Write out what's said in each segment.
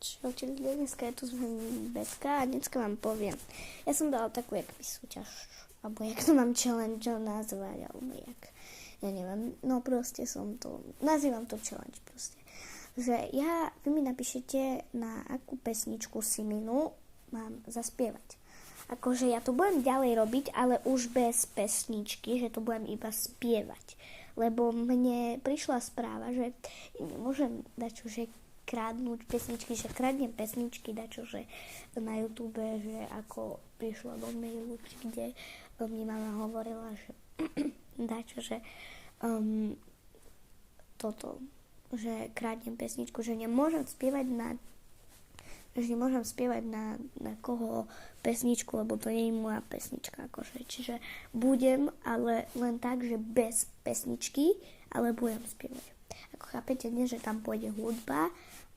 Čaute ľudia, dneska je tu s vami Betka a dneska vám poviem. Ja som dala takú jakby súťaž, alebo jak to mám challenge nazvať, alebo jak, ja neviem, no proste nazývam to challenge proste. Že vy mi napíšete, na akú pesničku si minú mám zaspievať. Akože ja to budem ďalej robiť, ale už bez pesničky, že to budem iba spievať. Lebo mne prišla správa, že nemôžem dať čo, že kradnúť pesničky, že kradnem pesničky, dačo, že na YouTube, že ako prišlo do mailu, kde mi mama hovorila, že dačo, že že kradnem pesničku, že nemôžem spievať na koho pesničku, lebo to nie je moja pesnička, akože. Čiže budem, ale len tak, že bez pesničky, ale budem spievať. Ako chápete, nie, že tam pôjde hudba,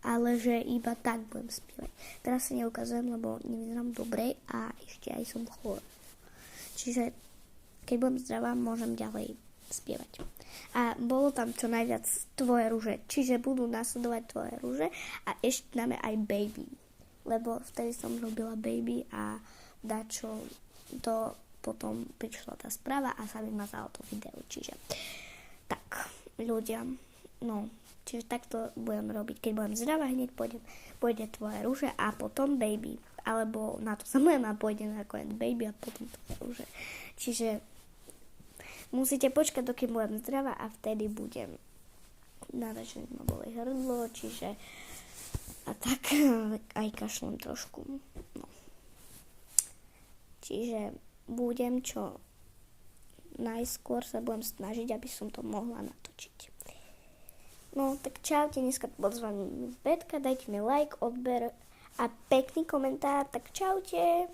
ale že iba tak budem spievať. Teraz sa neukazujem, lebo nevyzerám dobre a ešte aj som chorá. Čiže keď budem zdravá, môžem ďalej spievať. A bolo tam čo najviac Tvoje rúže. Čiže budú nasledovať Tvoje rúže a ešte dáme aj Baby. Lebo vtedy som robila Baby a dačo to potom prišla tá správa a sa vymazalo to video. Čiže tak, ľudia, čiže takto budem robiť. Keď budem zdravá, hneď pôjde Tvoje rúže a potom Baby. Alebo na to samujem a pôjde nakoniec Baby a potom Tvoje rúže. Čiže musíte počkať, dokým budem zdravá a vtedy budem nadať, že ma boli hrdlo, čiže a tak aj kašlem trošku. No. Čiže budem čo najskôr sa budem snažiť, aby som to mohla natočiť. No, tak čaute, dneska to bol s vami Betka, dajte mi like, odber a pekný komentár, tak čaute.